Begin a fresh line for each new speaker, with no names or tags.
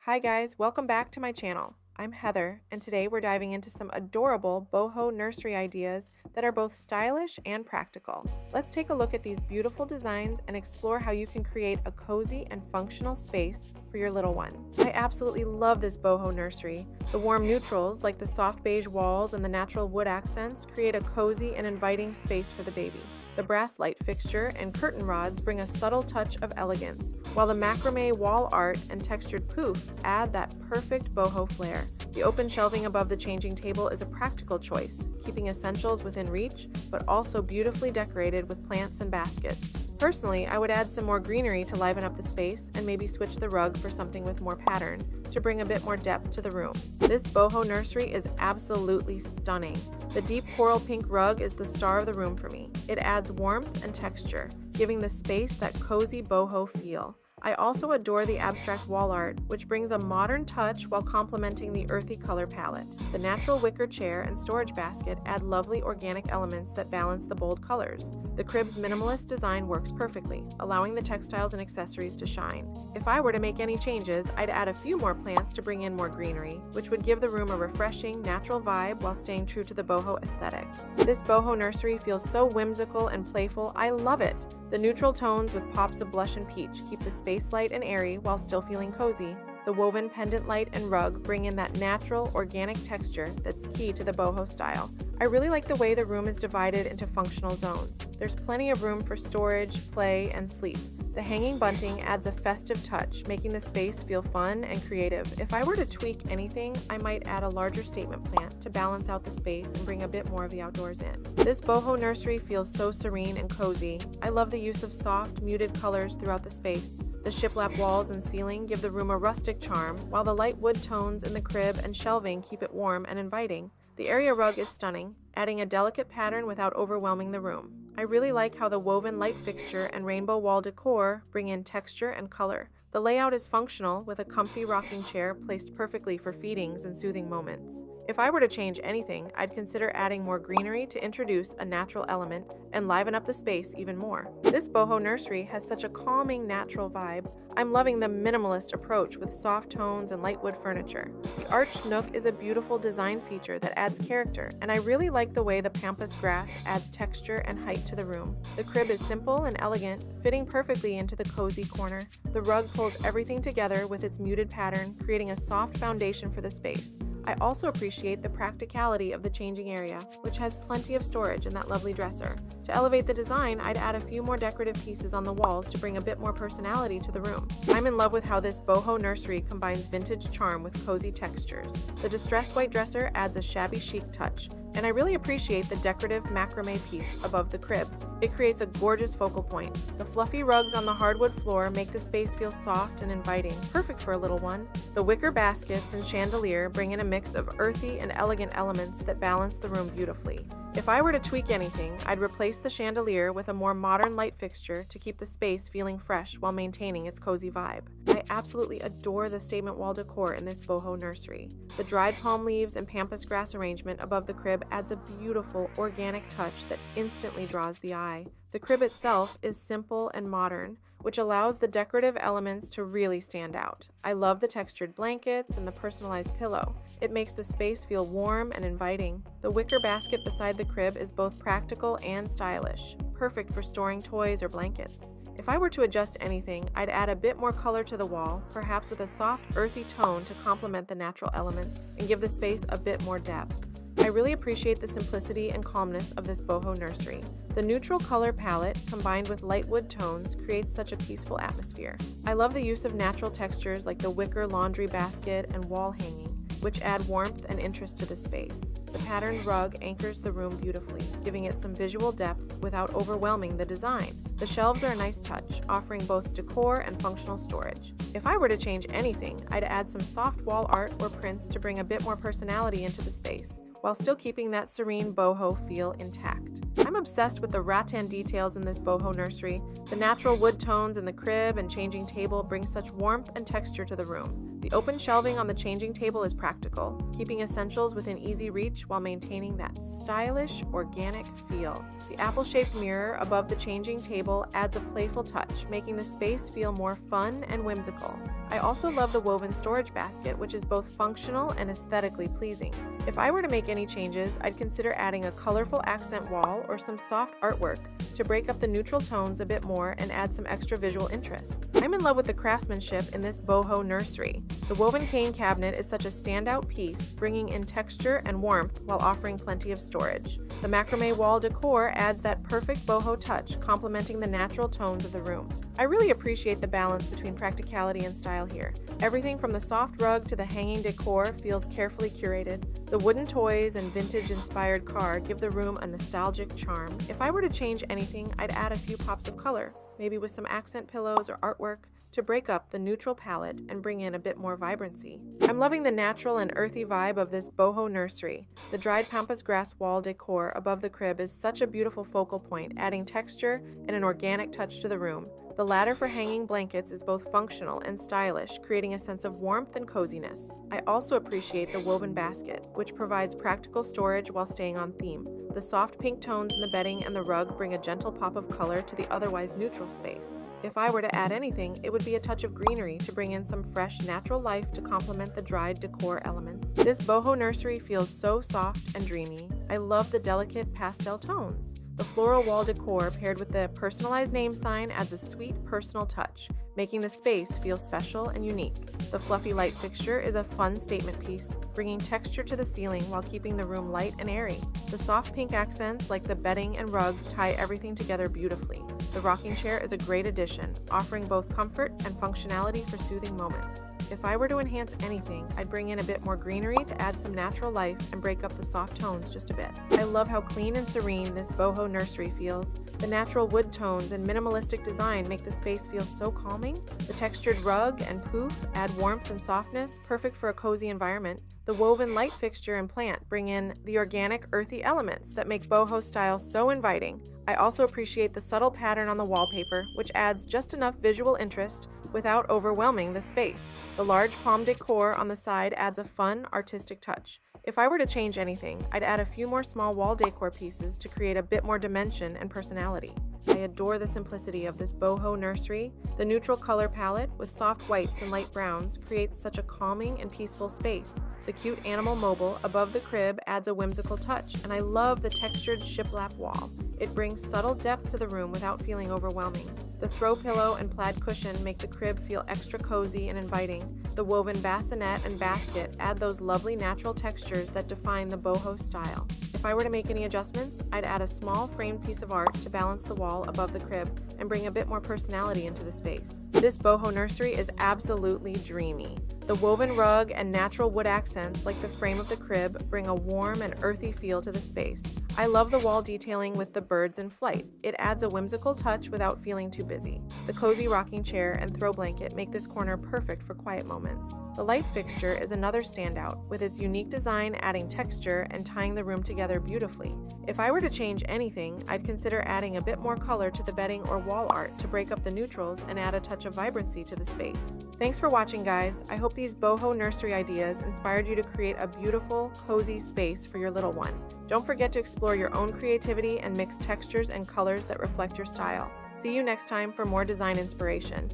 Hi guys, welcome back to my channel. I'm Heather, and today we're diving into some adorable boho nursery ideas that are both stylish and practical. Let's take a look at these beautiful designs and explore how you can create a cozy and functional space for your little one. I absolutely love this boho nursery. The warm neutrals, like the soft beige walls and the natural wood accents, create a cozy and inviting space for the baby. The brass light fixture and curtain rods bring a subtle touch of elegance, while the macrame wall art and textured poof add that perfect boho flair. The open shelving above the changing table is a practical choice, keeping essentials within reach, but also beautifully decorated with plants and baskets. Personally, I would add some more greenery to liven up the space and maybe switch the rug for something with more pattern to bring a bit more depth to the room. This boho nursery is absolutely stunning. The deep coral pink rug is the star of the room for me. It adds warmth and texture, giving the space that cozy boho feel. I also adore the abstract wall art, which brings a modern touch while complementing the earthy color palette. The natural wicker chair and storage basket add lovely organic elements that balance the bold colors. The crib's minimalist design works perfectly, allowing the textiles and accessories to shine. If I were to make any changes, I'd add a few more plants to bring in more greenery, which would give the room a refreshing, natural vibe while staying true to the boho aesthetic. This boho nursery feels so whimsical and playful, I love it! The neutral tones with pops of blush and peach keep the space light and airy while still feeling cozy. The woven pendant light and rug bring in that natural, organic texture that's key to the boho style. I really like the way the room is divided into functional zones. There's plenty of room for storage, play, and sleep. The hanging bunting adds a festive touch, making the space feel fun and creative. If I were to tweak anything, I might add a larger statement plant to balance out the space and bring a bit more of the outdoors in. This boho nursery feels so serene and cozy. I love the use of soft, muted colors throughout the space. The shiplap walls and ceiling give the room a rustic charm, while the light wood tones in the crib and shelving keep it warm and inviting. The area rug is stunning, adding a delicate pattern without overwhelming the room. I really like how the woven light fixture and rainbow wall decor bring in texture and color. The layout is functional, with a comfy rocking chair placed perfectly for feedings and soothing moments. If I were to change anything, I'd consider adding more greenery to introduce a natural element and liven up the space even more. This boho nursery has such a calming, natural vibe. I'm loving the minimalist approach with soft tones and light wood furniture. The arched nook is a beautiful design feature that adds character, and I really like the way the pampas grass adds texture and height to the room. The crib is simple and elegant, fitting perfectly into the cozy corner. The rug pulls everything together with its muted pattern, creating a soft foundation for the space. I also appreciate the practicality of the changing area, which has plenty of storage in that lovely dresser. To elevate the design, I'd add a few more decorative pieces on the walls to bring a bit more personality to the room. I'm in love with how this boho nursery combines vintage charm with cozy textures. The distressed white dresser adds a shabby chic touch, and I really appreciate the decorative macrame piece above the crib. It creates a gorgeous focal point. The fluffy rugs on the hardwood floor make the space feel soft and inviting, perfect for a little one. The wicker baskets and chandelier bring in a mix of earthy and elegant elements that balance the room beautifully. If I were to tweak anything, I'd replace the chandelier with a more modern light fixture to keep the space feeling fresh while maintaining its cozy vibe. I absolutely adore the statement wall decor in this boho nursery. The dried palm leaves and pampas grass arrangement above the crib adds a beautiful, organic touch that instantly draws the eye. The crib itself is simple and modern, which allows the decorative elements to really stand out. I love the textured blankets and the personalized pillow. It makes the space feel warm and inviting. The wicker basket beside the crib is both practical and stylish, perfect for storing toys or blankets. If I were to adjust anything, I'd add a bit more color to the wall, perhaps with a soft, earthy tone to complement the natural elements and give the space a bit more depth. I really appreciate the simplicity and calmness of this boho nursery. The neutral color palette, combined with light wood tones, creates such a peaceful atmosphere. I love the use of natural textures like the wicker laundry basket and wall hanging, which add warmth and interest to the space. The patterned rug anchors the room beautifully, giving it some visual depth without overwhelming the design. The shelves are a nice touch, offering both decor and functional storage. If I were to change anything, I'd add some soft wall art or prints to bring a bit more personality into the space, while still keeping that serene boho feel intact. I'm obsessed with the rattan details in this boho nursery. The natural wood tones in the crib and changing table bring such warmth and texture to the room. The The open shelving on the changing table is practical, keeping essentials within easy reach while maintaining that stylish, organic feel. The apple-shaped mirror above the changing table adds a playful touch, making the space feel more fun and whimsical. I also love the woven storage basket, which is both functional and aesthetically pleasing. If I were to make any changes, I'd consider adding a colorful accent wall or some soft artwork to break up the neutral tones a bit more and add some extra visual interest. I'm in love with the craftsmanship in this Boho Nursery. The woven cane cabinet is such a standout piece, bringing in texture and warmth while offering plenty of storage. The macrame wall decor adds that perfect boho touch, complementing the natural tones of the room. I really appreciate the balance between practicality and style here. Everything from the soft rug to the hanging decor feels carefully curated. The wooden toys and vintage-inspired car give the room a nostalgic charm. If I were to change anything, I'd add a few pops of color, maybe with some accent pillows or artwork, to break up the neutral palette and bring in a bit more vibrancy. I'm loving the natural and earthy vibe of this Boho Nursery. The dried pampas grass wall decor above the crib is such a beautiful focal point, adding texture and an organic touch to the room. The ladder for hanging blankets is both functional and stylish, creating a sense of warmth and coziness. I also appreciate the woven basket, which provides practical storage while staying on theme. The soft pink tones in the bedding and the rug bring a gentle pop of color to the otherwise neutral space. If I were to add anything, it would be a touch of greenery to bring in some fresh, natural life to complement the dried decor elements. This Boho Nursery feels so soft and dreamy. I love the delicate pastel tones. The floral wall decor paired with the personalized name sign adds a sweet, personal touch, making the space feel special and unique. The fluffy light fixture is a fun statement piece, bringing texture to the ceiling while keeping the room light and airy. The soft pink accents like the bedding and rug tie everything together beautifully. The rocking chair is a great addition, offering both comfort and functionality for soothing moments. If I were to enhance anything, I'd bring in a bit more greenery to add some natural life and break up the soft tones just a bit. I love how clean and serene this Boho Nursery feels. The natural wood tones and minimalistic design make the space feel so calming. The textured rug and poof add warmth and softness, perfect for a cozy environment. The woven light fixture and plant bring in the organic, earthy elements that make boho style so inviting. I also appreciate the subtle pattern on the wallpaper, which adds just enough visual interest without overwhelming the space. The large palm decor on the side adds a fun, artistic touch. If I were to change anything, I'd add a few more small wall decor pieces to create a bit more dimension and personality. I adore the simplicity of this Boho Nursery. The neutral color palette with soft whites and light browns creates such a calming and peaceful space. The cute animal mobile above the crib adds a whimsical touch, and I love the textured shiplap wall. It brings subtle depth to the room without feeling overwhelming. The throw pillow and plaid cushion make the crib feel extra cozy and inviting. The woven bassinet and basket add those lovely natural textures that define the boho style. If I were to make any adjustments, I'd add a small framed piece of art to balance the wall above the crib and bring a bit more personality into the space. This Boho Nursery is absolutely dreamy. The woven rug and natural wood accents like the frame of the crib bring a warm and earthy feel to the space. I love the wall detailing with the birds in flight. It adds a whimsical touch without feeling too busy. The cozy rocking chair and throw blanket make this corner perfect for quiet moments. The light fixture is another standout, with its unique design adding texture and tying the room together beautifully. If I were to change anything, I'd consider adding a bit more color to the bedding or wall art to break up the neutrals and add a touch of vibrancy to the space. Thanks for watching, guys. I hope these Boho Nursery ideas inspired you to create a beautiful, cozy space for your little one. Don't forget to explore your own creativity and mix textures and colors that reflect your style. See you next time for more design inspiration.